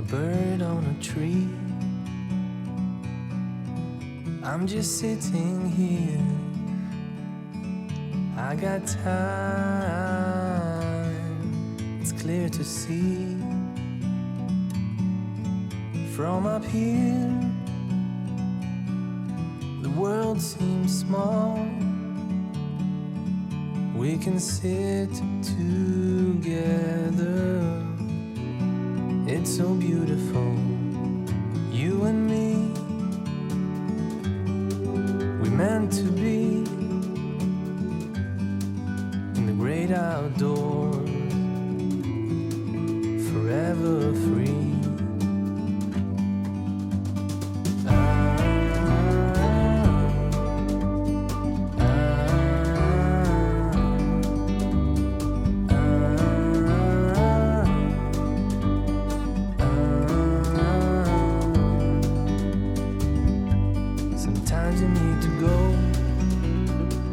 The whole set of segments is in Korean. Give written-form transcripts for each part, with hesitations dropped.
a bird on a tree. I'm just sitting here. I got time. It's clear to see. From up here, the world seems small. We can sit together. It's so beautiful, you and me. We meant to be in the great outdoors, forever free. Sometimes you need to go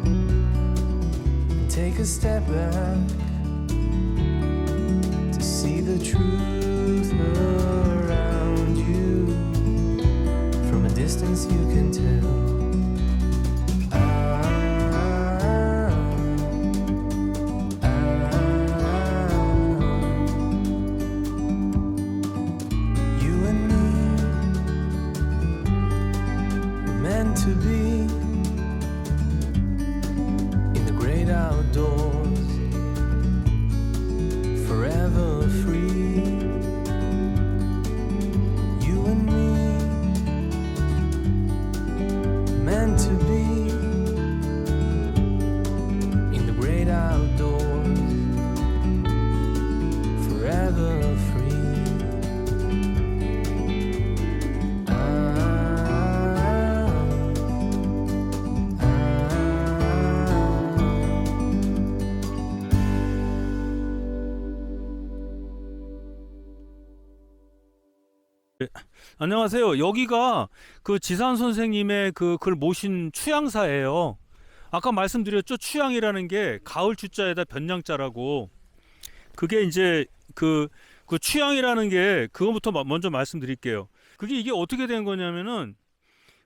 and take a step back to see the truth around you. From a distance you can tell. You and me were meant to be in the great outdoors, forever free. You and me meant to be in the great outdoors, forever free. 안녕하세요. 여기가 그 지산 선생님의 그 글 모신 추양사예요. 아까 말씀드렸죠. 추양이라는 게 가을 추자에다 변양자라고. 그게 이제 그 추양이라는 게 그거부터 먼저 말씀드릴게요. 그게 이게 어떻게 된 거냐면은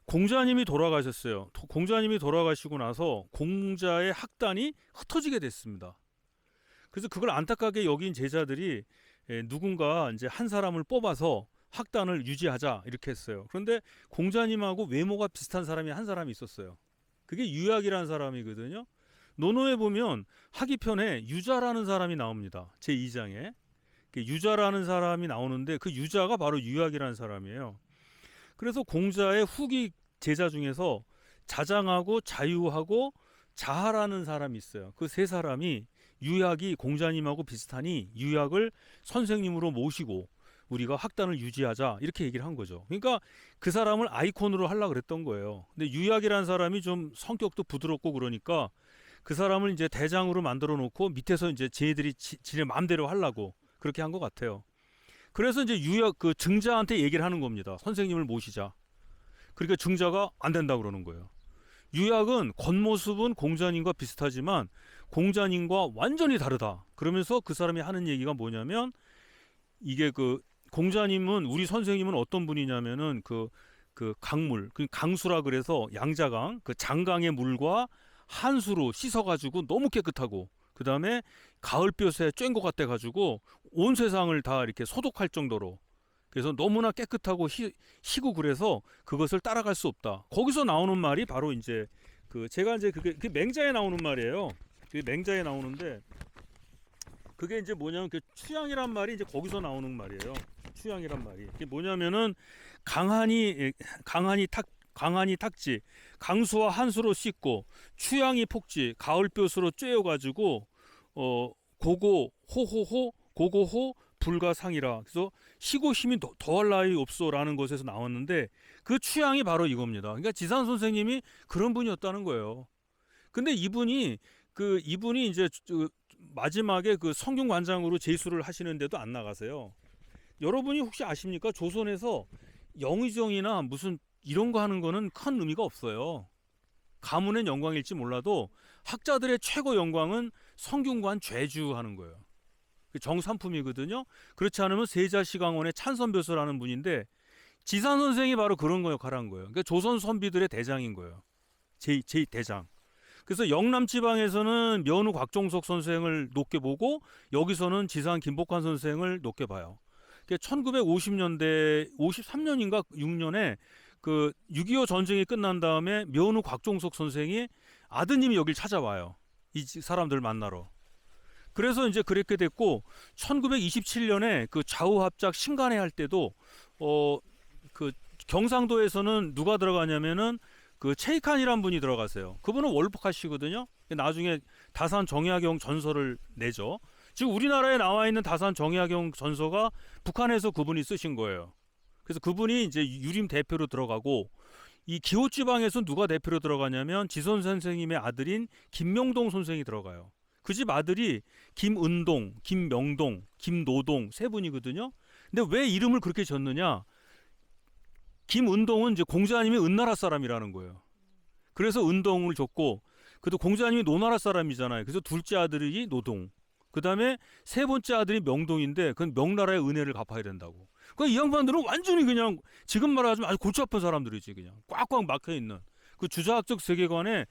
공자님이 돌아가셨어요. 공자님이 돌아가시고 나서 공자의 학단이 흩어지게 됐습니다. 그래서 그걸 안타깝게 여긴 제자들이 누군가 이제 한 사람을 뽑아서 학단을 유지하자 이렇게 했어요. 그런데 공자님하고 외모가 비슷한 사람이 한 사람이 있었어요. 그게 유약이라는 사람이거든요. 논어에 보면 학이편에 유자라는 사람이 나옵니다. 제2장에 유자라는 사람이 나오는데 그 유자가 바로 유약이라는 사람이에요. 그래서 공자의 후기 제자 중에서 자장하고 자유하고 자하라는 사람이 있어요. 그 세 사람이 유약이 공자님하고 비슷하니 유약을 선생님으로 모시고 우리가 학단을 유지하자 이렇게 얘기를 한 거죠. 그러니까 그 사람을 아이콘으로 하려고 그랬던 거예요. 근데 유약이라는 사람이 좀 성격도 부드럽고 그러니까 그 사람을 이제 대장으로 만들어 놓고 밑에서 이제 쟤들이 지네 마음대로 하려고 그렇게 한 것 같아요. 그래서 이제 유약 그 증자한테 얘기를 하는 겁니다. 선생님을 모시자. 그러니까 증자가 안 된다 그러는 거예요. 유약은 겉모습은 공자님과 비슷하지만 공자님과 완전히 다르다. 그러면서 그 사람이 하는 얘기가 뭐냐면 이게 그 공자님은 우리 선생님은 어떤 분이냐면은 그 강물, 그 강수라 그래서 양자강, 그 장강의 물과 한수로 씻어가지고 너무 깨끗하고 그 다음에 가을볕에 쬐은 것 같아 가지고 온 세상을 다 이렇게 소독할 정도로 그래서 너무나 깨끗하고 희고 그래서 그것을 따라갈 수 없다. 거기서 나오는 말이 바로 이제 그 제가 이제 그게 맹자에 나오는 말이에요. 그게 맹자에 나오는데 그게 이제 뭐냐면 그 추양이란 말이 이제 거기서 나오는 말이에요. 추양이란 말이 그게 뭐냐면은 강한이 탁지 강수와 한수로 씻고 추양이 폭지 가을볕으로 쬐어가지고 고고 호호호 고고호 불가상이라 그래서 시고 힘이 더할 나위 없소라는 것에서 나왔는데 그 추양이 바로 이겁니다. 그러니까 지산 선생님이 그런 분이었다는 거예요. 근데 이분이 이제 마지막에 그 성균관장으로 제수를 하시는데도 안 나가세요. 여러분이 혹시 아십니까? 조선에서 영의정이나 무슨 이런 거 하는 거는 큰 의미가 없어요. 가문의 영광일지 몰라도 학자들의 최고 영광은 성균관 죄주 하는 거예요. 정삼품이거든요. 그렇지 않으면 세자시강원의 찬선벼슬하는 분인데 지산 선생이 바로 그런 거 역할을 한 거예요. 그러니까 조선 선비들의 대장인 거예요. 제 대장. 그래서 영남 지방에서는 면후 곽종석 선생을 높게 보고 여기서는 지산 김복환 선생을 높게 봐요. 1950년대 53년인가 6년에 그 6.25 전쟁이 끝난 다음에 면후 곽종석 선생이 아드님이 여길 찾아와요. 이 사람들 만나러. 그래서 이제 그렇게 됐고 1927년에 그 좌우합작 신간회 할 때도 그 경상도에서는 누가 들어가냐면은 그 체이칸이란 분이 들어가세요. 그분은 월북하시거든요. 나중에 다산 정약용 전서를 내죠. 지금 우리나라에 나와 있는 다산 정약용 전서가 북한에서 그분이 쓰신 거예요. 그래서 그분이 이제 유림 대표로 들어가고 이 기호지방에서 누가 대표로 들어가냐면 지선 선생님의 아들인 김명동 선생이 들어가요. 그 집 아들이 김은동, 김명동, 김노동 세 분이거든요. 근데 왜 이름을 그렇게 졌느냐? 김은동은 이제 공자님이 은나라 사람이라는 거예요. 그래서 은동을 줬고, 그래도 공자님이 노나라 사람이잖아요. 그래서 둘째 아들이 노동. 그 다음에 세 번째 아들이 명동인데, 그건 명나라의 은혜를 갚아야 된다고. 그 이 양반들은 완전히 그냥 지금 말하자면 아주 골치 아픈 사람들이지, 그냥 꽉꽉 막혀 있는 그 주자학적 세계관에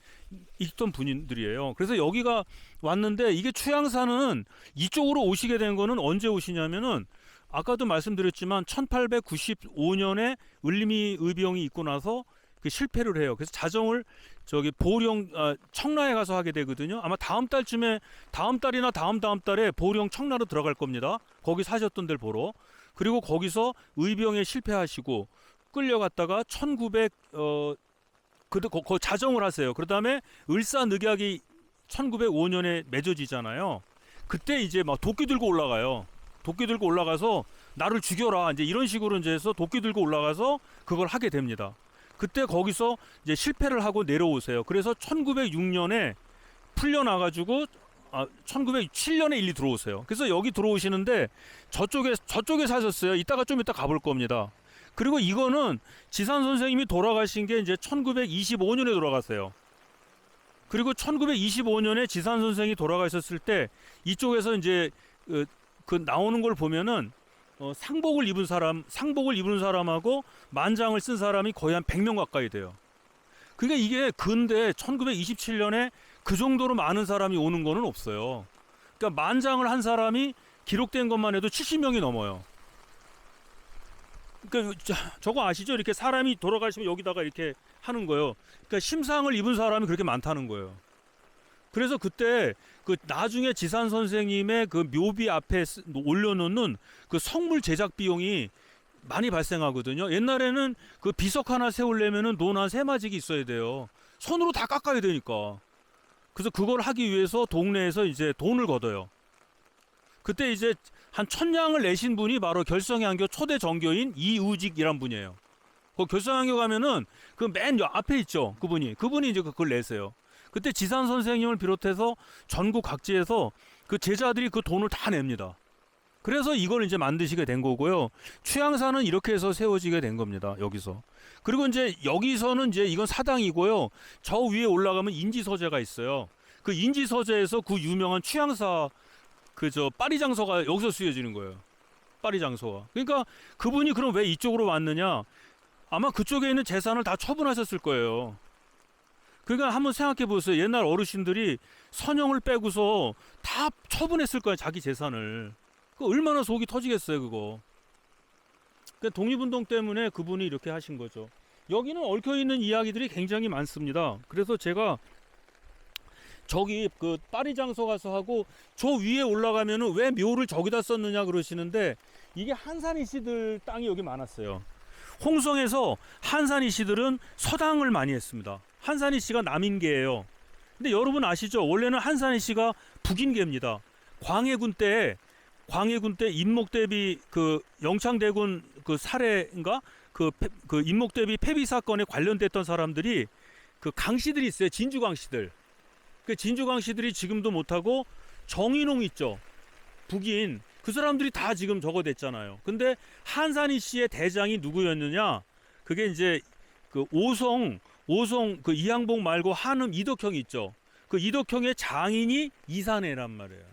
있던 분들이에요. 그래서 여기가 왔는데 이게 추양사는 이쪽으로 오시게 된 거는 언제 오시냐면은 아까도 말씀드렸지만 1895년에 을림이 의병이 있고 나서 그 실패를 해요. 그래서 자정을 저기 보령 청라에 가서 하게 되거든요. 아마 다음 달쯤에 다음 달이나 다음 달에 보령 청라로 들어갈 겁니다. 거기 사셨던 데를 보러. 그리고 거기서 의병에 실패하시고 끌려갔다가 1900 자정을 하세요. 그 다음에 을사늑약이 1905년에 맺어지잖아요. 그때 이제 막 도끼 들고 올라가요. 도끼 들고 올라가서 나를 죽여라. 이제 이런 식으로 이제 해서 도끼 들고 올라가서 그걸 하게 됩니다. 그때 거기서 이제 실패를 하고 내려오세요. 그래서 1906년에 풀려나가지고 1907년에 일리 들어오세요. 그래서 여기 들어오시는데 저쪽에 사셨어요. 좀 이따 가볼 겁니다. 그리고 이거는 지산 선생님이 돌아가신 게 이제 1925년에 돌아갔어요. 그리고 1925년에 지산 선생이 돌아가셨을 때 이쪽에서 이제 그 나오는 걸 보면은 상복을 입은 사람하고 만장을 쓴 사람이 거의 한 100명 가까이 돼요. 그러니까 이게 근데 1927년에 그 정도로 많은 사람이 오는 거는 없어요. 그러니까 만장을 한 사람이 기록된 것만 해도 70명이 넘어요. 그러니까 저거 아시죠? 이렇게 사람이 돌아가시면 여기다가 이렇게 하는 거예요. 그러니까 심상을 입은 사람이 그렇게 많다는 거예요. 그래서 그때 그 나중에 지산 선생님의 그 묘비 앞에 올려놓는 그 성물 제작 비용이 많이 발생하거든요. 옛날에는 그 비석 하나 세우려면은 논 한 3마직이 있어야 돼요. 손으로 다 깎아야 되니까. 그래서 그걸 하기 위해서 동네에서 이제 돈을 걷어요. 그때 이제 한 1000냥을 내신 분이 바로 결성양교 초대 정교인 이우직이란 분이에요. 그 결성양교 가면은 그 맨 앞에 있죠. 그분이 이제 그걸 내세요. 그때 지산 선생님을 비롯해서 전국 각지에서 그 제자들이 그 돈을 다 냅니다. 그래서 이걸 이제 만드시게 된 거고요. 추양사는 이렇게 해서 세워지게 된 겁니다. 여기서. 그리고 이제 여기서는 이제 이건 사당이고요. 저 위에 올라가면 인지서재가 있어요. 그 인지서재에서 그 유명한 추양사 파리장서가 여기서 쓰여지는 거예요. 파리장서가. 그러니까 그분이 그럼 왜 이쪽으로 왔느냐? 아마 그쪽에 있는 재산을 다 처분하셨을 거예요. 그러니까 한번 생각해 보세요. 옛날 어르신들이 선영을 빼고서 다 처분했을 거예요. 자기 재산을. 그 얼마나 속이 터지겠어요, 그거. 그러니까 독립운동 때문에 그분이 이렇게 하신 거죠. 여기는 얽혀 있는 이야기들이 굉장히 많습니다. 그래서 제가 저기 그 파리장서 가서 하고 저 위에 올라가면은 왜 묘를 저기다 썼느냐 그러시는데 이게 한산이 씨들 땅이 여기 많았어요. 홍성에서 한산이 씨들은 서당을 많이 했습니다. 한산이 씨가 남인계예요. 근데 여러분 아시죠? 원래는 한산이 씨가 북인계입니다. 광해군 때 인목대비 그 영창대군 그 살해인가 그 인목대비 폐비 사건에 관련됐던 사람들이 그 강씨들이 있어요. 진주강씨들. 그 진주강씨들이 지금도 못하고 정인홍 있죠. 북인 그 사람들이 다 지금 저거 됐잖아요. 근데 한산이 씨의 대장이 누구였느냐? 그게 이제 그 오성 그 이항복 말고 한음 이덕형이 있죠. 그 이덕형의 장인이 이산해란 말이에요.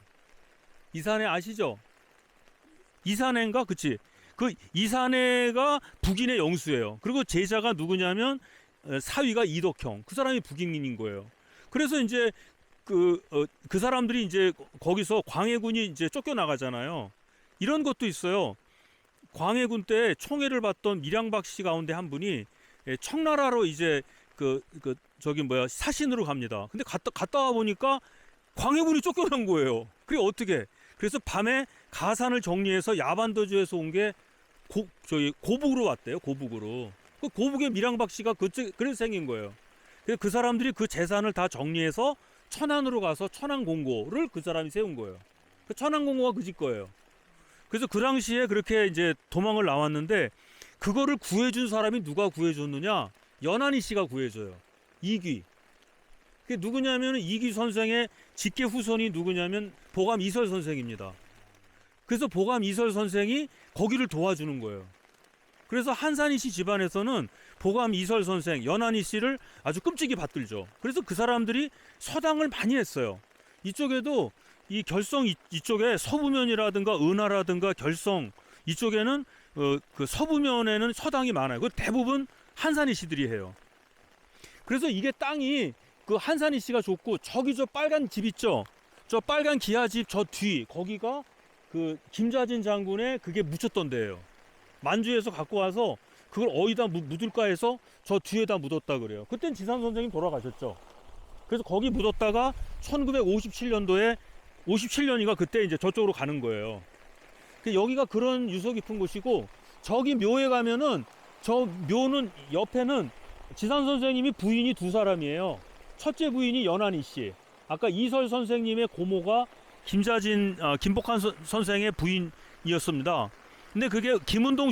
이사내 아시죠? 이사내인가? 그치? 그 이사내가 북인의 영수예요. 그리고 제자가 누구냐면 사위가 이덕형. 그 사람이 북인인 거예요. 그래서 이제 그 사람들이 이제 거기서 광해군이 이제 쫓겨나가잖아요. 이런 것도 있어요. 광해군 때 총애를 받던 밀양박 씨 가운데 한 분이 청나라로 이제 저기 뭐야 사신으로 갑니다. 근데 갔다 와 보니까 광해군이 쫓겨난 거예요. 그래 어떻게? 그래서 밤에 가산을 정리해서 야반도주에서 온 게 저기 고북으로 왔대요. 고북으로. 그 고북의 밀양박 씨가 그래서 생긴 거예요. 그래서 그 사람들이 그 재산을 다 정리해서 천안으로 가서 천안공고를 그 사람이 세운 거예요. 그 천안공고가 그 집 거예요. 그래서 그 당시에 그렇게 이제 도망을 나왔는데 그거를 구해준 사람이 누가 구해줬느냐? 연한희 씨가 구해줘요. 이귀. 그게 누구냐면 이귀 선생의 직계 후손이 누구냐면 보감 이설 선생입니다. 그래서 보감 이설 선생이 거기를 도와주는 거예요. 그래서 한산희 씨 집안에서는 보감 이설 선생, 연한희 씨를 아주 끔찍이 받들죠. 그래서 그 사람들이 서당을 많이 했어요. 이쪽에도 이 결성 이쪽에 서부면이라든가 은하라든가 결성 이쪽에는 그 서부면에는 서당이 많아요. 그 대부분 한산희 씨들이 해요. 그래서 이게 땅이 그 한산희 씨가 줬고 저기 저 빨간 집 있죠. 저 빨간 기아집 저 뒤 거기가 그 김좌진 장군의 그게 묻혔던 데예요. 만주에서 갖고 와서 그걸 어디다 묻을까 해서 저 뒤에다 묻었다 그래요. 그땐 지산 선생님 돌아가셨죠. 그래서 거기 묻었다가 1957년도에 57년이가 그때 이제 저쪽으로 가는 거예요. 여기가 그런 유서 깊은 곳이고 저기 묘에 가면은 저 묘는 옆에는 지산 선생님이 부인이 두 사람이에요. 첫째 부인이 연한희 씨. 아까 이설 선생님의 고모가 김복한 선생의 부인이었습니다. 근데 그게 김은동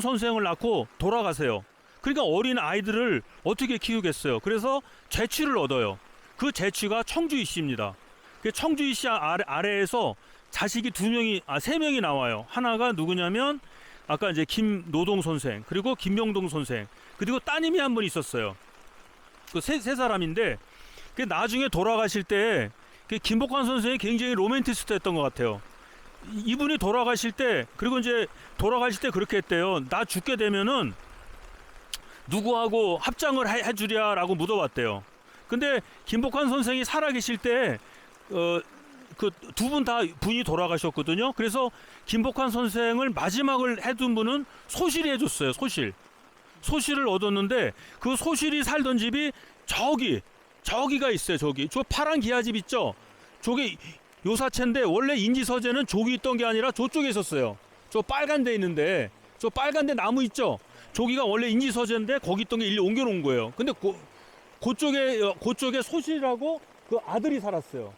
선생을 낳고 돌아가세요. 그러니까 어린 아이들을 어떻게 키우겠어요. 그래서 제취를 얻어요. 그 제취가 청주이 씨입니다. 청주이 씨 아래에서 자식이 세 명이 나와요. 하나가 누구냐면 아까 이제 김노동 선생, 그리고 김명동 선생, 그리고 따님이 한 분 있었어요. 그 세 사람인데 나중에 돌아가실 때 김복환 선생이 굉장히 로맨티스트였던 것 같아요. 이분이 돌아가실 때 그렇게 했대요. 나 죽게 되면은 누구하고 합장을 해주랴라고 묻어봤대요. 근데 김복환 선생이 살아계실 때 그 두 분 다 분이 돌아가셨거든요. 그래서 김복환 선생을 마지막을 해둔 분은 소실이 해줬어요. 소실을 얻었는데 그 소실이 살던 집이 저기가 있어요. 저 파란 기아집 있죠. 저게 요사체인데 원래 인지서재는 저기 있던 게 아니라 저쪽에 있었어요. 저 빨간 데 있는데 저 빨간 데 나무 있죠. 저기가 원래 인지서재인데 거기 있던 게 일로 옮겨놓은 거예요. 근데 그쪽에 소실하고 그 아들이 살았어요.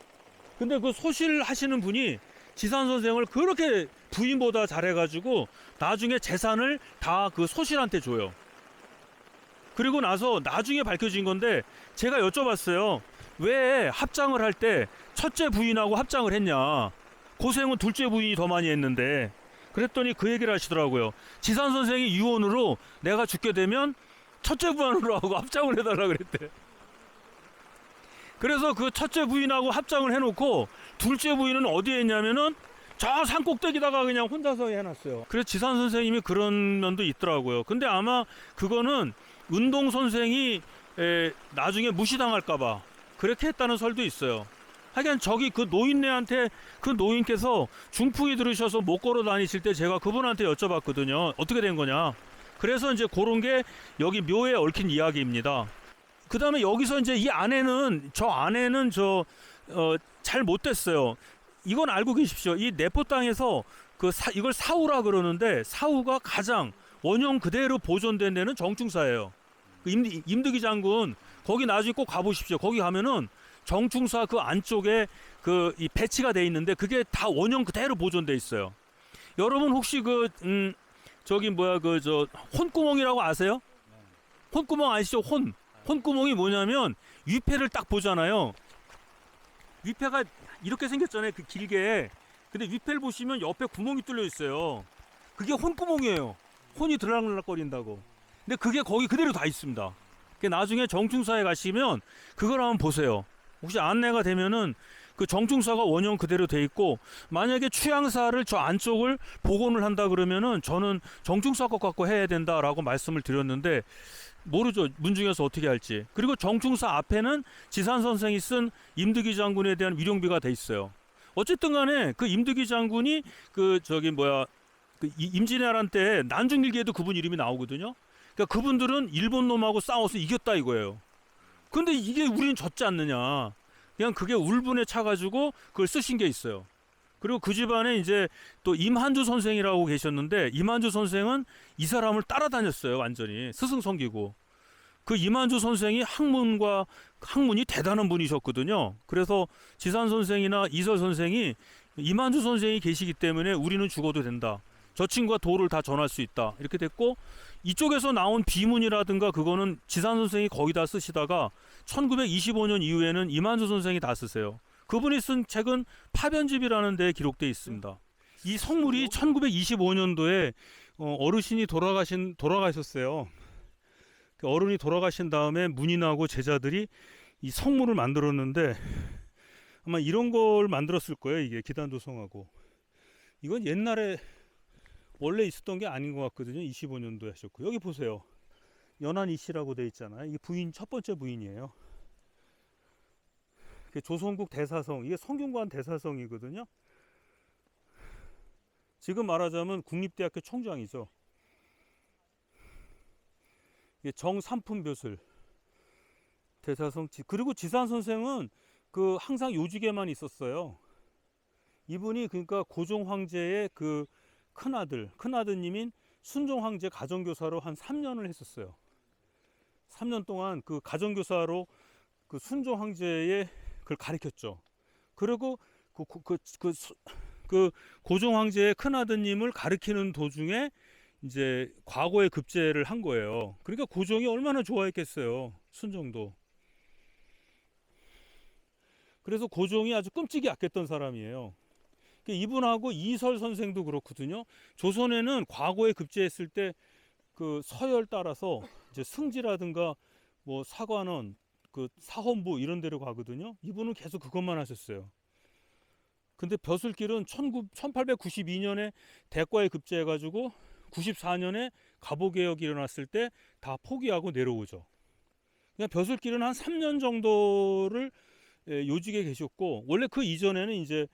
근데 그 소실 하시는 분이 지산 선생을 그렇게 부인보다 잘해가지고 나중에 재산을 다 그 소실한테 줘요. 그리고 나서 나중에 밝혀진 건데 제가 여쭤봤어요. 왜 합장을 할 때 첫째 부인하고 합장을 했냐? 고생은 둘째 부인이 더 많이 했는데. 그랬더니 그 얘기를 하시더라고요. 지산 선생이 유언으로 내가 죽게 되면 첫째 부인으로 하고 합장을 해달라 그랬대. 그래서 그 첫째 부인하고 합장을 해놓고 둘째 부인은 어디에 있냐면은 저 산 꼭대기다가 그냥 혼자서 해놨어요. 그래서 지산 선생님이 그런 면도 있더라고요. 근데 아마 그거는 은동 선생이 나중에 무시당할까봐 그렇게 했다는 설도 있어요. 하여간 저기 그 노인네한테 그 노인께서 중풍이 들으셔서 못 걸어 다니실 때 제가 그분한테 여쭤봤거든요. 어떻게 된 거냐. 그래서 이제 그런 게 여기 묘에 얽힌 이야기입니다. 그 다음에 여기서 이제 이 안에는 잘 못됐어요. 이건 알고 계십시오. 이 내포 땅에서 이걸 사후라 그러는데 사후가 가장 원형 그대로 보존된 데는 정충사예요. 임득이 장군 거기 나중에 꼭 가보십시오. 거기 가면은 정충사 그 안쪽에 이 배치가 돼 있는데 그게 다 원형 그대로 보존돼 있어요. 여러분 혹시 혼구멍이라고 아세요? 혼구멍 아시죠? 혼구멍이 뭐냐면 위패를 딱 보잖아요. 위패가 이렇게 생겼잖아요. 그 길게. 근데 위패를 보시면 옆에 구멍이 뚫려 있어요. 그게 혼구멍이에요. 혼이 들락날락거린다고. 근데 그게 거기 그대로 다 있습니다. 나중에 정충사에 가시면 그걸 한번 보세요. 혹시 안내가 되면은 그 정중사가 원형 그대로 돼 있고, 만약에 취향사를 저 안쪽을 복원을 한다 그러면은 저는 정중사 것 갖고 해야 된다라고 말씀을 드렸는데 모르죠. 문중에서 어떻게 할지. 그리고 정중사 앞에는 지산 선생이 쓴 임득위 장군에 대한 위령비가 돼 있어요. 어쨌든 간에 그 임득위 장군이 그 저기 뭐야 그 임진왜란 때 난중일기에도 그분 이름이 나오거든요. 그러니까 그분들은 일본 놈하고 싸워서 이겼다 이거예요. 근데 이게 우리는 졌지 않느냐. 그냥 그게 울분에 차가지고 그걸 쓰신 게 있어요. 그리고 그 집안에 이제 또 임한주 선생이라고 계셨는데, 임한주 선생은 이 사람을 따라다녔어요. 완전히 스승성기고. 그 임한주 선생이 학문이 대단한 분이셨거든요. 그래서 지산 선생이나 이설 선생이 임한주 선생이 계시기 때문에 우리는 죽어도 된다, 저 친구가 도를 다 전할 수 있다, 이렇게 됐고, 이쪽에서 나온 비문이라든가 그거는 지산 선생이 거의 다 쓰시다가 1925년 이후에는 임한주 선생이 다 쓰세요. 그분이 쓴 책은 파변집이라는 데에 기록되어 있습니다. 이 성물이 1925년도에 어르신이 돌아가셨어요. 어른이 돌아가신 다음에 문인하고 제자들이 이 성물을 만들었는데, 아마 이런 걸 만들었을 거예요. 이게 기단도성하고. 이건 옛날에 원래 있었던 게 아닌 것 같거든요. 25년도에 하셨고, 여기 보세요. 연한 이씨라고 돼 있잖아요. 이게 부인, 첫 번째 부인이에요. 조선국 대사성, 이게 성균관 대사성이거든요. 지금 말하자면 국립대학교 총장이죠. 이게 정삼품벼슬 대사성. 그리고 지산 선생은 그 항상 요직에만 있었어요. 이분이 그러니까 고종 황제의 그 큰아드님인 순종 황제 가정교사로 한 3년을 했었어요. 3년 동안 그 가정교사로 그 순종 황제의 그걸 가르쳤죠. 그리고 그 고종 황제의 큰아드님을 가르치는 도중에 이제 과거에 급제를 한 거예요. 그러니까 고종이 얼마나 좋아했겠어요. 순종도. 그래서 고종이 아주 끔찍이 아꼈던 사람이에요. 이분하고 이설 선생도 그렇거든요. 조선에는 과거에 급제했을 때 그 서열 따라서 이제 승지라든가 뭐 사관원, 그 사헌부 이런 데로 가거든요. 이분은 계속 그것만 하셨어요. 근데 벼슬길은 1892년에 대과에 급제해가지고 94년에 갑오개혁이 일어났을 때 다 포기하고 내려오죠. 그냥 벼슬길은 한 3년 정도를 요직에 계셨고, 원래 그 이전에는 이제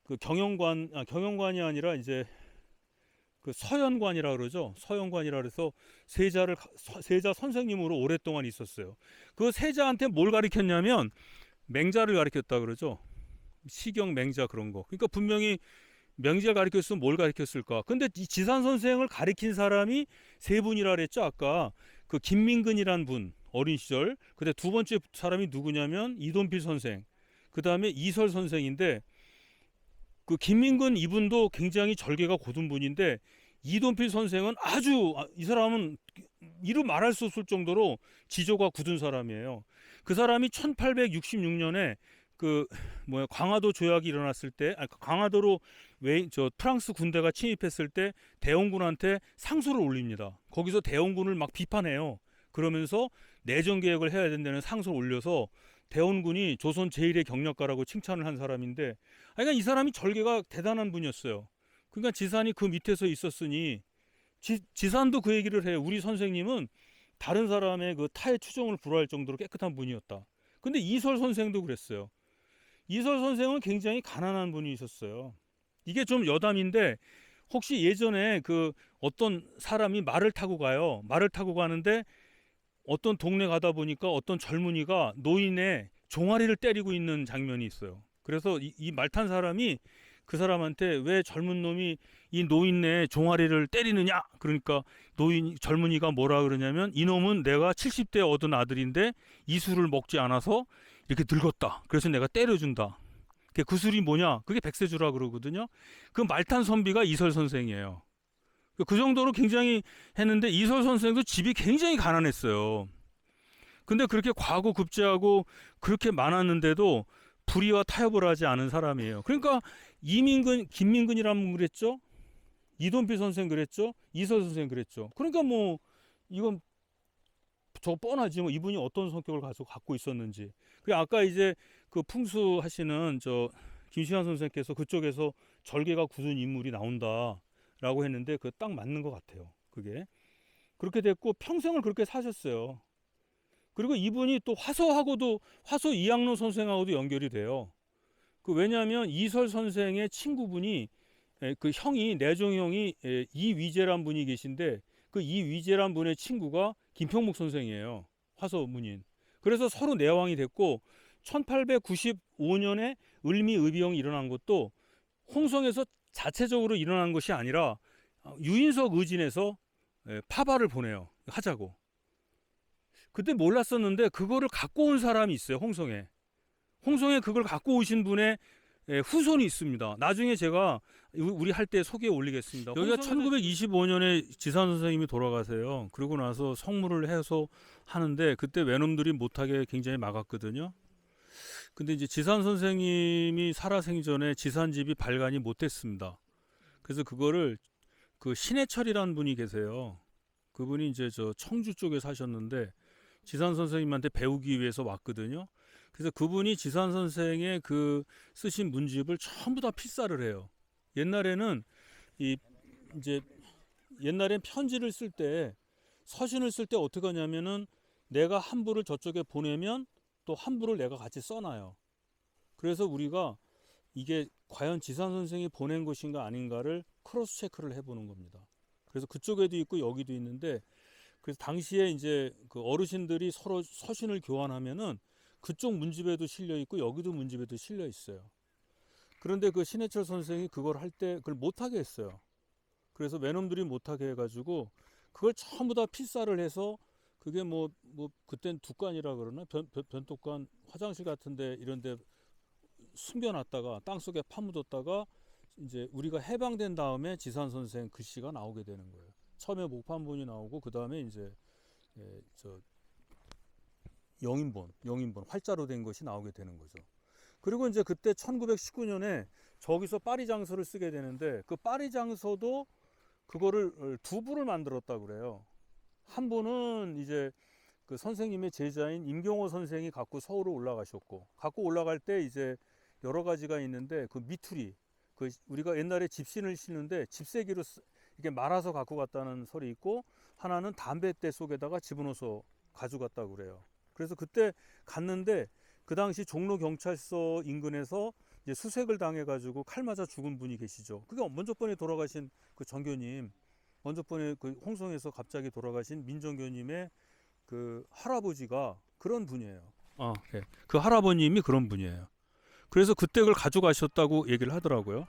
그 경영관이 아니라 이제 그 서연관이라 그러죠. 서연관이라 그래서 세자 선생님으로 오랫동안 있었어요. 그 세자한테 뭘 가르쳤냐면 맹자를 가르쳤다 그러죠. 시경, 맹자 그런 거. 그러니까 분명히 맹자를 가르쳤으면 뭘 가르쳤을까? 근데 이 지산 선생을 가르친 사람이 세 분이라 그랬죠. 아까 그 김민근이란 분, 어린 시절. 근데 두 번째 사람이 누구냐면 이돈필 선생, 그 다음에 이설 선생인데, 그 김민근 이분도 굉장히 절개가 고든 분인데, 이돈필 선생은 아주, 이 사람은 이루 말할 수 없을 정도로 지조가 굳은 사람이에요. 그 사람이 1866년에 그 광화도 조약이 일어났을 때, 광화도로 프랑스 군대가 침입했을 때 대원군한테 상소를 올립니다. 거기서 대원군을 막 비판해요. 그러면서 내전 개혁을 해야 된다는 상소를 올려서 대원군이 조선 제1의 경력가라고 칭찬을 한 사람인데, 그러니까 이 사람이 절개가 대단한 분이었어요. 그러니까 지산이 그 밑에서 있었으니, 지산도 그 얘기를 해요. 우리 선생님은 다른 사람의 그 타의 추종을 불허할 정도로 깨끗한 분이었다. 근데 이설 선생도 그랬어요. 이설 선생은 굉장히 가난한 분이셨어요. 이게 좀 여담인데, 혹시 예전에 그 어떤 사람이 말을 타고 가요. 말을 타고 가는데 어떤 동네 가다 보니까 어떤 젊은이가 노인의 종아리를 때리고 있는 장면이 있어요. 그래서 이 말 탄 사람이 그 사람한테 왜 젊은 놈이 이 노인의 종아리를 때리느냐? 그러니까 젊은이가 뭐라 그러냐면, 이놈은 내가 70대 얻은 아들인데 이술을 먹지 않아서 이렇게 늙었다. 그래서 내가 때려준다. 그 술이 뭐냐? 그게 백세주라 그러거든요. 그 말탄 선비가 이설 선생이에요. 그 정도로 굉장히 했는데, 이설 선생도 집이 굉장히 가난했어요. 근데 그렇게 과거급제하고 그렇게 많았는데도 불의와 타협을 하지 않은 사람이에요. 그러니까 김민근이라는 분 그랬죠. 이돈필 선생 그랬죠. 이설 선생 그랬죠. 그러니까 뭐 이건 저 뻔하지 뭐 이분이 어떤 성격을 갖고 있었는지. 그 아까 이제 그 풍수하시는 저 김시환 선생께서 그쪽에서 절개가 굳은 인물이 나온다라고 했는데 그 딱 맞는 것 같아요. 그게 그렇게 됐고 평생을 그렇게 사셨어요. 그리고 이분이 또 화소 이학로 선생하고도 연결이 돼요. 그 왜냐하면 이설 선생의 친구분이 그 형이 내종 형이 이위재란 분이 계신데 그 이위재란 분의 친구가 김평목 선생이에요. 화서문인. 그래서 서로 내왕이 됐고 1895년에 을미의병이 일어난 것도 홍성에서 자체적으로 일어난 것이 아니라 유인석 의진에서 파발을 보내요. 하자고. 그때 몰랐었는데 그거를 갖고 온 사람이 있어요. 홍성에 그걸 갖고 오신 분의 후손이 있습니다. 나중에 제가 우리 할 때 소개에 올리겠습니다. 여기가 1925년에 지산 선생님이 돌아가세요. 그러고 나서 성물을 해서 하는데 그때 외놈들이 못하게 굉장히 막았거든요. 근데 이제 지산 선생님이 살아생전에 지산집이 발간이 못했습니다. 그래서 그거를 그 신해철이라는 분이 계세요. 그분이 이제 저 청주 쪽에 사셨는데 지산 선생님한테 배우기 위해서 왔거든요. 그래서 그분이 지산 선생의 그 쓰신 문집을 전부 다 필사를 해요. 옛날에는 옛날엔 편지를 쓸 때 서신을 쓸 때 어떻게 하냐면은 내가 한 부를 저쪽에 보내면 또 한 부를 내가 같이 써놔요. 그래서 우리가 이게 과연 지산 선생이 보낸 것인가 아닌가를 크로스 체크를 해보는 겁니다. 그래서 그쪽에도 있고 여기도 있는데 그래서 당시에 이제 그 어르신들이 서로 서신을 교환하면은 그쪽 문집에도 실려 있고 여기도 문집에도 실려 있어요. 그런데 그 신해철 선생이 그걸 할 때 그걸 못하게 했어요. 그래서 외놈들이 못하게 해가지고 그걸 전부 다 필사를 해서 그게 뭐 그땐 둑간이라 그러나 변독간 화장실 같은데 이런데 숨겨놨다가 땅속에 파묻었다가 이제 우리가 해방된 다음에 지산 선생 글씨가 나오게 되는 거예요. 처음에 목판본이 나오고 그 다음에 이제 저 영인본 활자로 된 것이 나오게 되는 거죠. 그리고 이제 그때 1919년에 저기서 파리 장서를 쓰게 되는데 그 파리 장서도 그거를 두 부를 만들었다 그래요. 한 부는 이제 그 선생님의 제자인 임경호 선생이 갖고 서울로 올라가셨고 갖고 올라갈 때 이제 여러 가지가 있는데 그 미투리 그 우리가 옛날에 집신을 싣는데 집세기로 이렇게 말아서 갖고 갔다는 설이 있고 하나는 담뱃대 속에다가 집어넣어서 가져갔다고 그래요. 그래서 그때 갔는데 그 당시 종로 경찰서 인근에서 이제 수색을 당해가지고 칼 맞아 죽은 분이 계시죠. 그게 먼저 번에 돌아가신 그 정교님, 먼저 번에 그 홍성에서 갑자기 돌아가신 민정교님의 그 할아버지가 그런 분이에요. 네. 그 할아버님이 그런 분이에요. 그래서 그때 그걸 가져가셨다고 얘기를 하더라고요.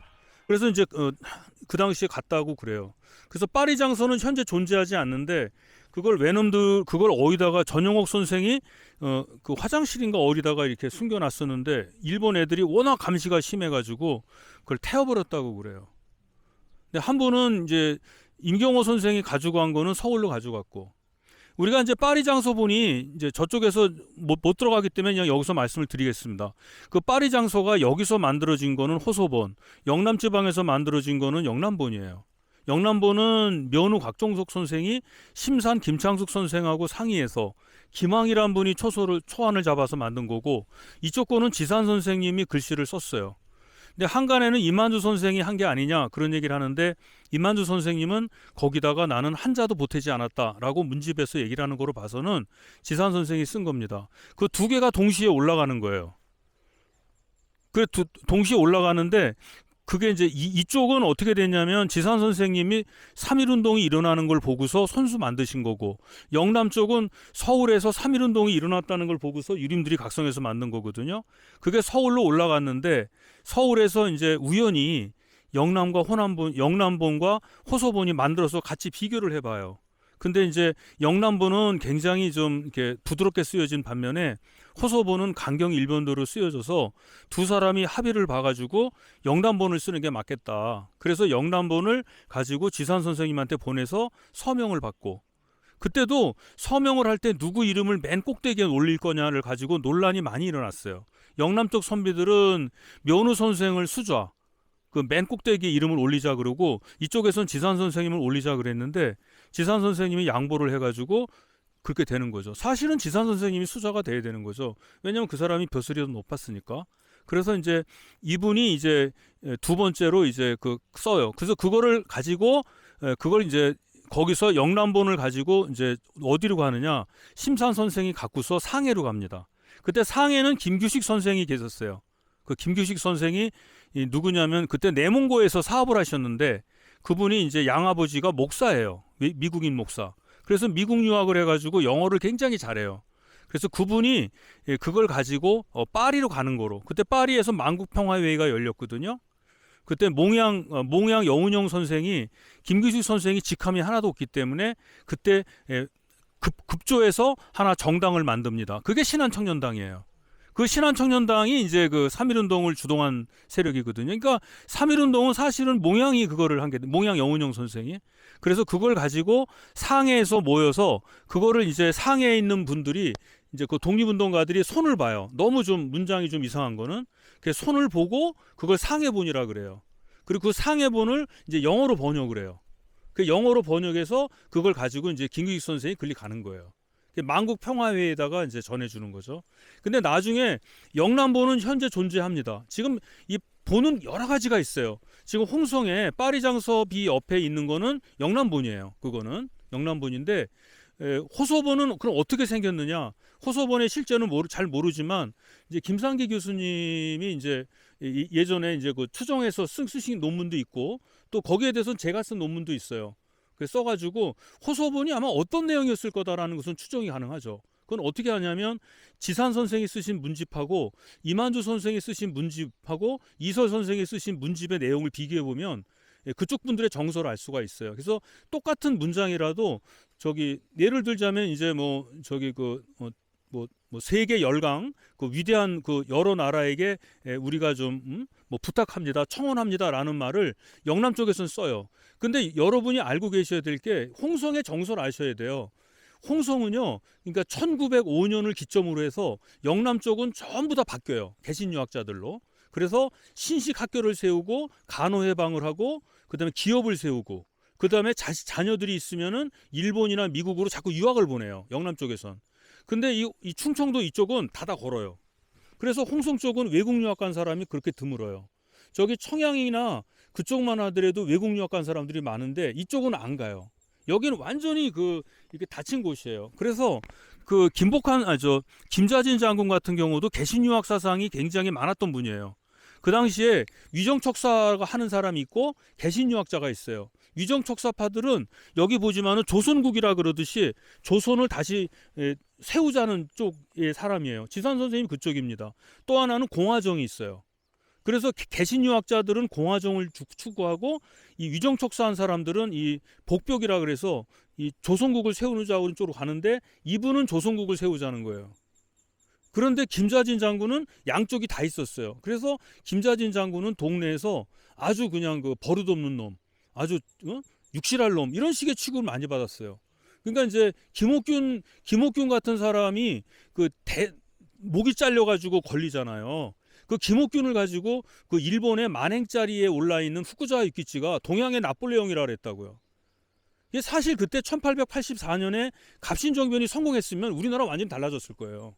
그래서 이제 그 당시에 갔다고 그래요. 그래서 파리 장서는 현재 존재하지 않는데 그걸 외놈들 그걸 어디다가 전용옥 선생이 그 화장실인가 어디다가 이렇게 숨겨놨었는데 일본 애들이 워낙 감시가 심해가지고 그걸 태워버렸다고 그래요. 근데 한 분은 이제 임경호 선생이 가져간 거는 서울로 가져갔고 우리가 이제 파리 장서본이 이제 저쪽에서 못 들어가기 때문에 그냥 여기서 말씀을 드리겠습니다. 그 파리 장서가 여기서 만들어진 거는 호소본, 영남 지방에서 만들어진 거는 영남본이에요. 영남본은 면후 곽종석 선생이 심산 김창숙 선생하고 상의해서 김항이란 분이 초안을 잡아서 만든 거고 이쪽 거는 지산 선생님이 글씨를 썼어요. 근데 한간에는 이만주 선생이 한 게 아니냐 그런 얘기를 하는데 이만주 선생님은 거기다가 나는 한자도 보태지 않았다라고 문집에서 얘기를 하는 거로 봐서는 지산 선생이 쓴 겁니다. 그 두 개가 동시에 올라가는 거예요. 그 동시에 올라가는데 그게 이제 이쪽은 어떻게 됐냐면 지산 선생님이 3.1운동이 일어나는 걸 보고서 손수 만드신 거고 영남 쪽은 서울에서 3.1운동이 일어났다는 걸 보고서 유림들이 각성해서 만든 거거든요. 그게 서울로 올라갔는데 서울에서 이제 우연히 영남본과 호소본이 만들어서 같이 비교를 해봐요. 근데 이제 영남본은 굉장히 좀 이렇게 부드럽게 쓰여진 반면에 호소본은 강경 일변도로 쓰여져서 두 사람이 합의를 봐가지고 영남본을 쓰는 게 맞겠다. 그래서 영남본을 가지고 지산 선생님한테 보내서 서명을 받고 그때도 서명을 할 때 누구 이름을 맨 꼭대기에 올릴 거냐를 가지고 논란이 많이 일어났어요. 영남 쪽 선비들은 면후 선생을 수좌 그 맨 꼭대기에 이름을 올리자 그러고 이쪽에선 지산 선생님을 올리자 그랬는데 지산 선생님이 양보를 해가지고 그렇게 되는 거죠. 사실은 지산 선생님이 수자가 돼야 되는 거죠. 왜냐하면 그 사람이 벼슬이 더 높았으니까. 그래서 이제 이분이 이제 두 번째로 이제 그 써요. 그래서 그거를 가지고 그걸 이제 거기서 영람본을 가지고 이제 어디로 가느냐? 심산 선생이 갖고서 상해로 갑니다. 그때 상해는 김규식 선생이 계셨어요. 그 김규식 선생이 누구냐면 그때 내몽고에서 사업을 하셨는데 그분이 이제 양아버지가 목사예요. 미국인 목사. 그래서 미국 유학을 해가지고 영어를 굉장히 잘해요. 그래서 그분이 그걸 가지고 파리로 가는 거로. 그때 파리에서 만국평화회의가 열렸거든요. 그때 몽양 여운형 선생이 김규식 선생이 직함이 하나도 없기 때문에 그때 급조해서 하나 정당을 만듭니다. 그게 신한청년당이에요. 그 신한청년당이 이제 그 3.1운동을 주동한 세력이거든요. 그러니까 3.1운동은 사실은 몽양이 그거를 한 게, 몽양 여운형 선생이. 그래서 그걸 가지고 상해에서 모여서 그거를 이제 상해에 있는 분들이 이제 그 독립운동가들이 손을 봐요. 너무 좀 문장이 좀 이상한 거는. 그 손을 보고 그걸 상해본이라 그래요. 그리고 그 상해본을 이제 영어로 번역을 해요. 그 영어로 번역해서 그걸 가지고 이제 김규식 선생이 글리 가는 거예요. 만국 평화회의에다가 이제 전해주는 거죠. 근데 나중에 영남본은 현재 존재합니다. 지금 이 본은 여러 가지가 있어요. 지금 홍성에 파리장서비 옆에 있는 거는 영남본이에요. 그거는 영남본인데 호서본은 그럼 어떻게 생겼느냐? 호서본의 실제는 잘 모르지만 이제 김상기 교수님이 이제 예전에 이제 그 추정해서 쓰신 논문도 있고 또 거기에 대해서는 제가 쓴 논문도 있어요. 그래서 써가지고 호서본이 아마 어떤 내용이었을 거다라는 것은 추정이 가능하죠. 그건 어떻게 하냐면 지산 선생이 쓰신 문집하고 이만주 선생이 쓰신 문집하고 이설 선생이 쓰신 문집의 내용을 비교해 보면 그쪽 분들의 정서를 알 수가 있어요. 그래서 똑같은 문장이라도 저기 예를 들자면 이제 뭐 저기 그 뭐 세계 열강 그 위대한 그 여러 나라에게 우리가 좀 뭐 부탁합니다, 청원합니다라는 말을 영남 쪽에서는 써요. 근데 여러분이 알고 계셔야 될 게 홍성의 정서를 아셔야 돼요. 홍성은요, 그러니까 1905년을 기점으로 해서 영남 쪽은 전부 다 바뀌어요. 개신 유학자들로. 그래서 신식 학교를 세우고 간호 해방을 하고 그다음에 기업을 세우고 그다음에 자녀들이 있으면은 일본이나 미국으로 자꾸 유학을 보내요. 영남 쪽에선. 근데 이 충청도 이쪽은 닫아 걸어요. 그래서 홍성 쪽은 외국 유학 간 사람이 그렇게 드물어요. 저기 청양이나 그쪽만 하더라도 외국 유학 간 사람들이 많은데 이쪽은 안 가요. 여기는 완전히 이렇게 닫힌 곳이에요. 그래서 그 김자진 장군 같은 경우도 개신 유학 사상이 굉장히 많았던 분이에요. 그 당시에 위정척사가 하는 사람이 있고 개신 유학자가 있어요. 위정척사파들은 여기 보지만은 조선국이라 그러듯이 조선을 다시 세우자는 쪽의 사람이에요. 지산 선생님 그쪽입니다. 또 하나는 공화정이 있어요. 그래서 개신 유학자들은 공화정을 추구하고 이 위정척사한 사람들은 이 복벽이라 그래서 이 조선국을 세우자는 쪽으로 가는데 이분은 조선국을 세우자는 거예요. 그런데 김자진 장군은 양쪽이 다 있었어요. 그래서 김자진 장군은 동네에서 아주 그냥 그 버릇없는 놈, 아주 육실할 놈 이런 식의 취급을 많이 받았어요. 그러니까 이제 김옥균 같은 사람이 목이 잘려가지고 걸리잖아요. 그 김옥균을 가지고 그 일본의 만행자리에 올라 있는 후쿠자와 유키치가 동양의 나폴레옹이라 그랬다고요. 이게 사실 그때 1884년에 갑신정변이 성공했으면 우리나라 완전히 달라졌을 거예요.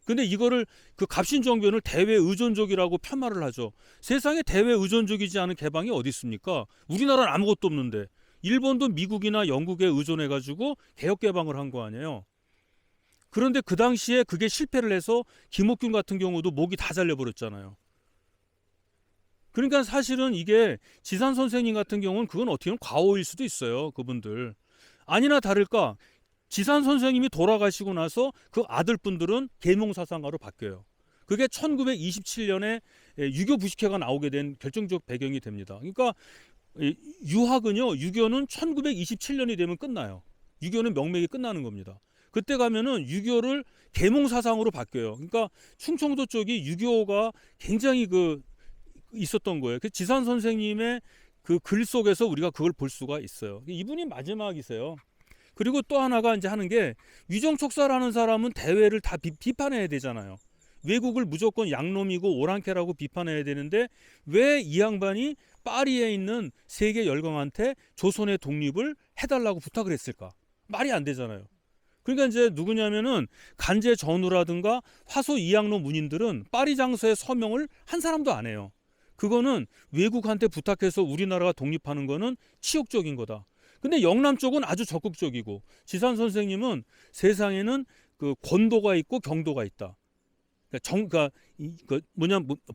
근데 이거를 그 갑신정변을 대외 의존족이라고 폄하를 하죠. 세상에 대외 의존족이지 않은 개방이 어디 있습니까? 우리나라는 아무것도 없는데 일본도 미국이나 영국에 의존해가지고 개혁 개방을 한 거 아니에요. 그런데 그 당시에 그게 실패를 해서 김옥균 같은 경우도 목이 다 잘려버렸잖아요. 그러니까 사실은 이게 지산 선생님 같은 경우는 그건 어떻게 보면 과오일 수도 있어요. 그분들. 아니나 다를까 지산 선생님이 돌아가시고 나서 그 아들분들은 계몽사상가로 바뀌어요. 그게 1927년에 유교 부식회가 나오게 된 결정적 배경이 됩니다. 그러니까 유학은요, 유교는 1927년이 되면 끝나요. 유교는 명맥이 끝나는 겁니다. 그때 가면은 유교를 계몽사상으로 바뀌어요. 그러니까 충청도 쪽이 유교가 굉장히 있었던 거예요. 그 지산 선생님의 그 글 속에서 우리가 그걸 볼 수가 있어요. 이분이 마지막이세요. 그리고 또 하나가 이제 하는 게 위정척사라는 사람은 대외를 다 비판해야 되잖아요. 외국을 무조건 양놈이고 오랑캐라고 비판해야 되는데 왜 이 양반이 파리에 있는 세계 열강한테 조선의 독립을 해달라고 부탁을 했을까? 말이 안 되잖아요. 그러니까 이제 누구냐면은 간제 전우라든가 화소 이양로 문인들은 파리 장서의 서명을 한 사람도 안 해요. 그거는 외국한테 부탁해서 우리나라가 독립하는 거는 치욕적인 거다. 근데 영남 쪽은 아주 적극적이고 지산 선생님은 세상에는 그 권도가 있고 경도가 있다.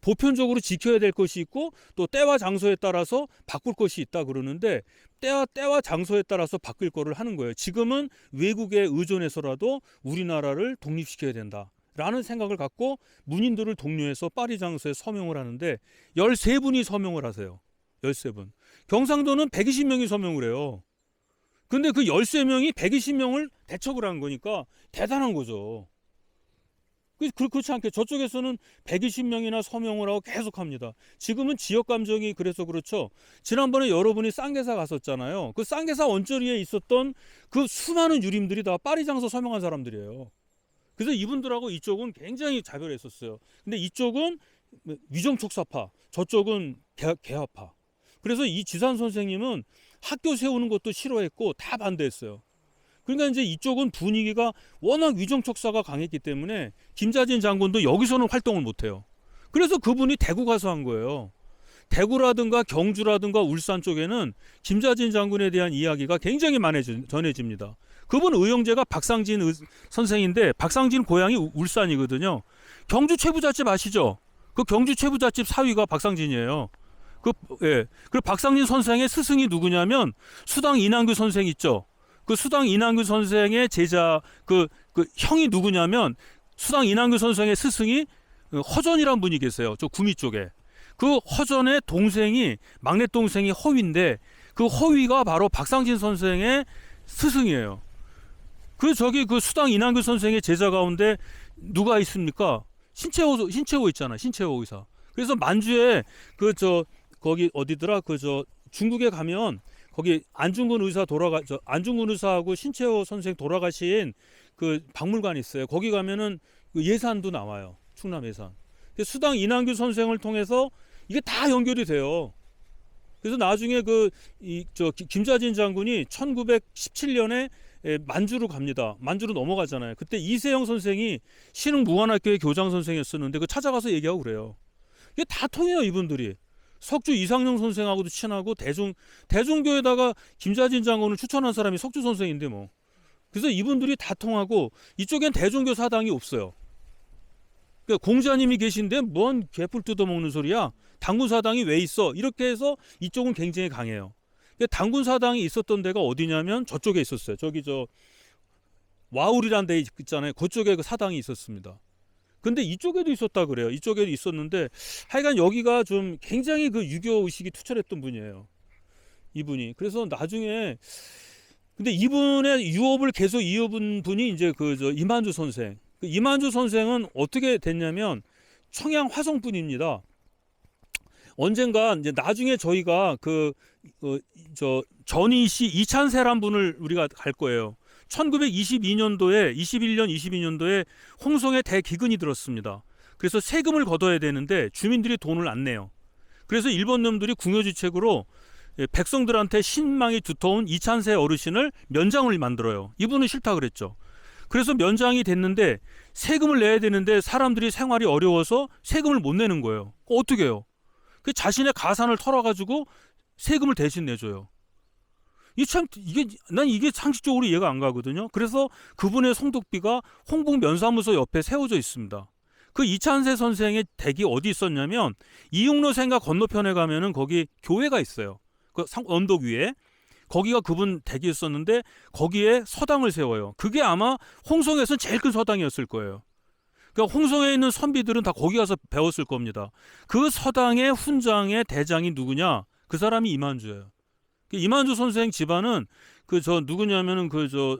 보편적으로 지켜야 될 것이 있고 또 때와 장소에 따라서 바꿀 것이 있다 그러는데 때와 장소에 따라서 바뀔 거를 하는 거예요. 지금은 외국에 의존해서라도 우리나라를 독립시켜야 된다라는 생각을 갖고 문인들을 독려해서 파리 장소에 서명을 하는데 13분이 서명을 하세요. 13분. 경상도는 120명이 서명을 해요. 근데 그 13명이 120명을 대척을 한 거니까 대단한 거죠. 그렇지 않게 저쪽에서는 120명이나 서명을 하고 계속 합니다. 지금은 지역 감정이 그래서 그렇죠. 지난번에 여러분이 쌍계사 갔었잖아요. 그 쌍계사 원저리에 있었던 그 수많은 유림들이 다 파리 장서 서명한 사람들이에요. 그래서 이분들하고 이쪽은 굉장히 자별했었어요. 근데 이쪽은 위정촉사파, 저쪽은 개화파. 그래서 이 지산 선생님은 학교 세우는 것도 싫어했고 다 반대했어요. 그러니까 이제 이쪽은 분위기가 워낙 위정촉사가 강했기 때문에 김자진 장군도 여기서는 활동을 못해요. 그래서 그분이 대구 가서 한 거예요. 대구라든가 경주라든가 울산 쪽에는 김자진 장군에 대한 이야기가 굉장히 많이 전해집니다. 그분 의형제가 박상진 선생인데 박상진 고향이 울산이거든요. 경주 최부잣집 아시죠? 그 경주 최부잣집 사위가 박상진이에요. 그 박상진 선생의 스승이 누구냐면 수당 이난규 선생 있죠. 그 수당 이난규 선생의 제자 그 형이 누구냐면 수당 이난규 선생의 스승이 허전이란 분이 계세요. 저 구미 쪽에. 그 허전의 동생이 막내 동생이 허위인데 그 허위가 바로 박상진 선생의 스승이에요. 그 수당 이난규 선생의 제자 가운데 누가 있습니까? 신채호 있잖아. 신채호 의사. 그래서 만주에 거기 어디더라? 중국에 가면 거기 안중근 의사하고 신채호 선생 돌아가신 그 박물관이 있어요. 거기 가면은 그 예산도 나와요. 충남 예산. 수당 이난규 선생을 통해서 이게 다 연결이 돼요. 그래서 나중에 김자진 장군이 1917년에 만주로 갑니다. 만주로 넘어가잖아요. 그때 이세영 선생이 신흥무관학교의 교장 선생이었었는데 그 찾아가서 얘기하고 그래요. 이게 다 통해요, 이분들이. 석주 이상용 선생하고도 친하고 대종교에다가 김자진 장군을 추천한 사람이 석주 선생인데 뭐. 그래서 이분들이 다 통하고 이쪽엔 대종교 사당이 없어요. 그러니까 공자님이 계신데 뭔 개뿔 뜯어먹는 소리야. 당군 사당이 왜 있어? 이렇게 해서 이쪽은 굉장히 강해요. 그러니까 당군 사당이 있었던 데가 어디냐면 저쪽에 있었어요. 와울이란 데 있잖아요. 그쪽에 그 사당이 있었습니다. 근데 이쪽에도 있었다 그래요. 이쪽에도 있었는데 하여간 여기가 좀 굉장히 그 유교 의식이 투철했던 분이에요. 이분이. 그래서 나중에 근데 이분의 유업을 계속 이어본 분이 이제 이만주 선생. 이만주 선생은 어떻게 됐냐면 청양 화성분입니다. 언젠가 이제 나중에 저희가 전희씨 이찬세란 분을 우리가 갈 거예요. 1922년도에 22년도에 홍성에 대기근이 들었습니다. 그래서 세금을 걷어야 되는데 주민들이 돈을 안 내요. 그래서 일본 놈들이 궁여지책으로 백성들한테 신망이 두터운 이찬세 어르신을 면장을 만들어요. 이분은 싫다 그랬죠. 그래서 면장이 됐는데 세금을 내야 되는데 사람들이 생활이 어려워서 세금을 못 내는 거예요. 어떻게 해요? 그 자신의 가산을 털어가지고 세금을 대신 내줘요. 난 이게 상식적으로 이해가 안 가거든요. 그래서 그분의 성덕비가 홍북 면사무소 옆에 세워져 있습니다. 그 이찬세 선생의 댁이 어디 있었냐면 이육로생가 건너편에 가면은 거기 교회가 있어요. 그 언덕 위에. 거기가 그분 댁이 있었는데 거기에 서당을 세워요. 그게 아마 홍성에서 제일 큰 서당이었을 거예요. 그러니까 홍성에 있는 선비들은 다 거기 가서 배웠을 겁니다. 그 서당의 훈장의 대장이 누구냐? 그 사람이 이만주예요. 이만주 선생 집안은 누구냐면은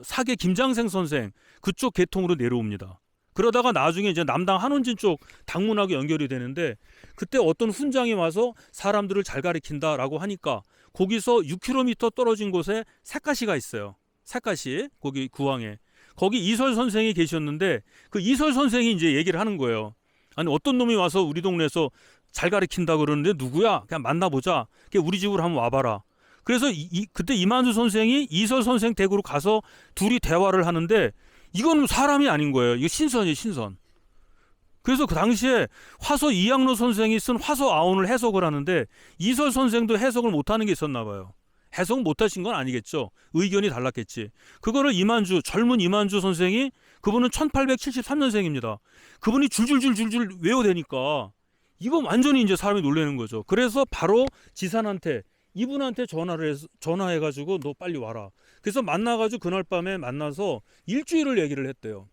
사계 김장생 선생 그쪽 계통으로 내려옵니다. 그러다가 나중에 이제 남당 한원진 쪽 당문하고 연결이 되는데 그때 어떤 훈장이 와서 사람들을 잘 가리킨다라고 하니까 거기서 6km 떨어진 곳에 색가시가 있어요. 색가시 거기 구황에 거기 이설 선생이 계셨는데 그 이설 선생이 이제 얘기를 하는 거예요. 아니 어떤 놈이 와서 우리 동네에서 잘 가리킨다 그러는데 누구야? 그냥 만나보자. 우리 집으로 한번 와봐라. 그래서 그때 이만주 선생이 이설 선생 댁으로 가서 둘이 대화를 하는데 이건 사람이 아닌 거예요. 이거 신선이에요, 신선. 그래서 그 당시에 화서 이양로 선생이 쓴 화서 아온을 해석을 하는데 이설 선생도 해석을 못하는 게 있었나 봐요. 해석 못하신 건 아니겠죠. 의견이 달랐겠지. 그거를 이만주, 젊은 이만주 선생이, 그분은 1873년생입니다. 그분이 줄줄줄줄줄 외워대니까 이거 완전히 이제 사람이 놀라는 거죠. 그래서 바로 지산한테, 이분한테 전화해가지고 너 빨리 와라. 그래서 만나가지고 그날 밤에 만나서 일주일을 얘기를 했대요.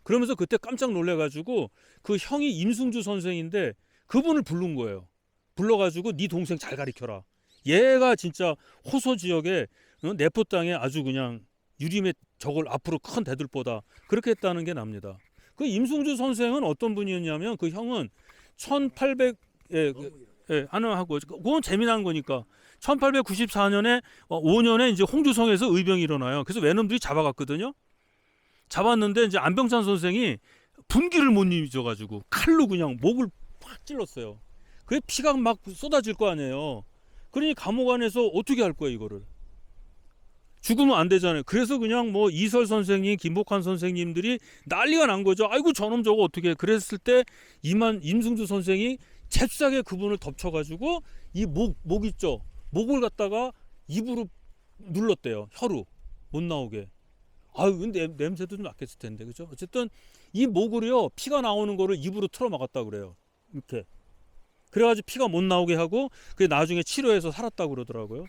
그러면서 그때 깜짝 놀래가지고 그 형이 임승주 선생인데 그분을 부른 거예요. 불러가지고 네 동생 잘 가르쳐라. 얘가 진짜 호소 지역에 내포 땅에 아주 그냥 유림의 저걸 앞으로 큰 대들보다 그렇게 했다는 게 납니다. 그 임승주 선생은 어떤 분이었냐면 그 형은 1800에 하는 하고 그건 재미난 거니까 1894년에 5년에 이제 홍주성에서 의병이 일어나요. 그래서 외놈들이 잡아갔거든요. 잡았는데 이제 안병찬 선생이 분기를 못 잊어가지고 칼로 그냥 목을 팍 찔렀어요. 그게 피가 막 쏟아질 거 아니에요. 그러니 감옥 안에서 어떻게 할 거야 이거를. 죽으면 안 되잖아요. 그래서 그냥 뭐 이설 선생님, 김복환 선생님들이 난리가 난 거죠. 아이고 저놈 저거 어떻게 해. 그랬을 때 임승주 선생이 잽싸게 그분을 덮쳐가지고 이 목 있죠. 목을 갖다가 입으로 눌렀대요. 혀로 못 나오게. 아유 근데 냄새도 좀 났겠을 텐데 그죠? 어쨌든 이 목을요 피가 나오는 거를 입으로 틀어막았다 그래요. 이렇게. 그래가지고 피가 못 나오게 하고 그 나중에 치료해서 살았다고 그러더라고요.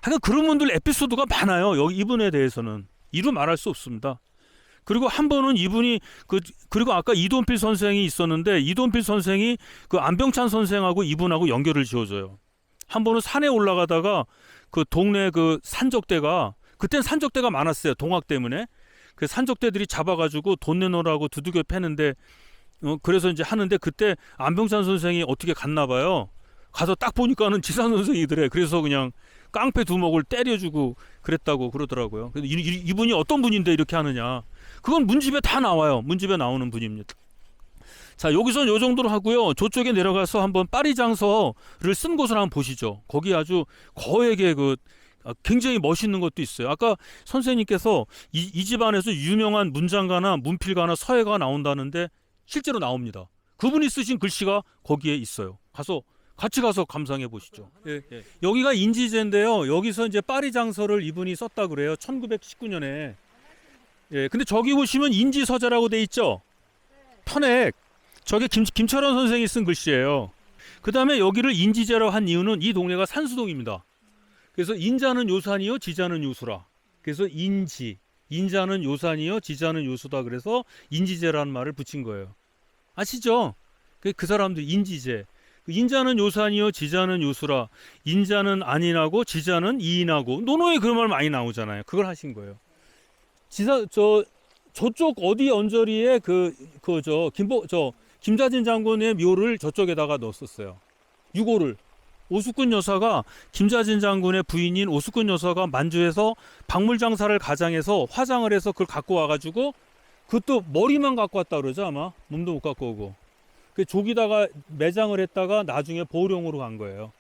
하여간 그런 분들 에피소드가 많아요. 여기 이분에 대해서는 이루 말할 수 없습니다. 그리고 한 번은 이분이 그리고 아까 이돈필 선생이 있었는데 이돈필 선생이 그 안병찬 선생하고 이분하고 연결을 지어줘요. 한 번은 산에 올라가다가 그 동네 그 산적대가 그땐 산적대가 많았어요. 동학 때문에 그 산적대들이 잡아가지고 돈 내놓으라고 두들겨 패는데 그래서 이제 하는데 그때 안병찬 선생이 어떻게 갔나 봐요. 가서 딱 보니까는 지산 선생이더래. 그래서 그냥 깡패 두목을 때려주고 그랬다고 그러더라고요. 이분이 어떤 분인데 이렇게 하느냐. 그건 문집에 다 나와요. 문집에 나오는 분입니다. 자, 여기서 요 정도로 하고요. 저쪽에 내려가서 한번 파리장서를 쓴 곳을 한번 보시죠. 거기 아주 거액의 굉장히 멋있는 것도 있어요. 아까 선생님께서 이 집안에서 유명한 문장가나 문필가나 서예가 나온다는데 실제로 나옵니다. 그분이 쓰신 글씨가 거기에 있어요. 같이 가서 감상해 보시죠. 예. 여기가 인지제인데요. 여기서 이제 파리장서를 이분이 썼다 그래요. 1919년에. 예. 근데 저기 보시면 인지서재라고 돼 있죠. 편액. 저게 김철원 선생이 쓴 글씨예요. 그 다음에 여기를 인지제라고 한 이유는 이 동네가 산수동입니다. 그래서 인자는 요산이요, 지자는 요수라. 그래서 인자는 요산이요, 지자는 요수다. 그래서 인지제라는 말을 붙인 거예요. 아시죠? 그 사람들 인지제. 인자는 요산이요, 지자는 요수라. 인자는 안인하고 지자는 이인하고. 노노에 그런 말 많이 나오잖아요. 그걸 하신 거예요. 저쪽 어디 언저리에 김자진 장군의 묘를 저쪽에다가 넣었었어요. 유고를. 오숙군 여사가 김자진 장군의 부인인 오숙군 여사가 만주에서 박물 장사를 가장해서 화장을 해서 그걸 갖고 와가지고 그것도 머리만 갖고 왔다 그러죠 아마. 몸도 못 갖고 오고. 그 족이다가 매장을 했다가 나중에 보령으로 간 거예요.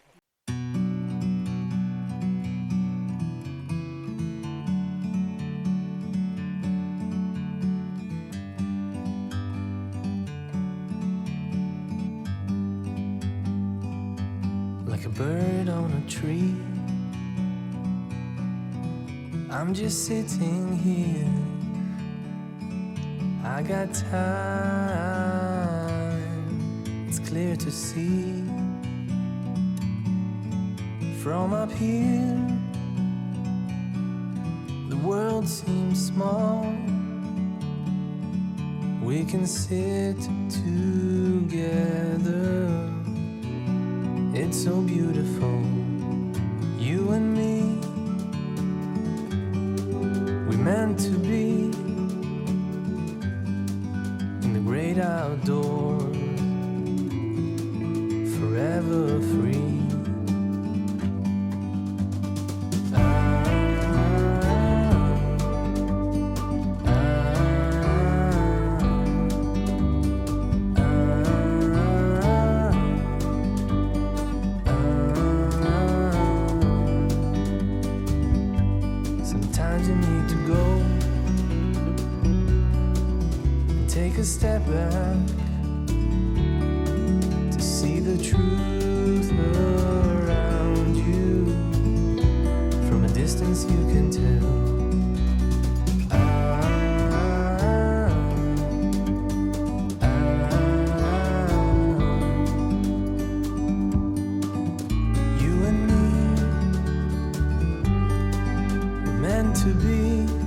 Like a bird on a tree, I'm just sitting here. I got time, it's clear to see. From up here, the world seems small. We can sit together. It's so beautiful, you and me. We meant to be in the great outdoors, forever free. Sometimes you need to go a step back to see the truth around you. From a distance you can tell. You and me were meant to be.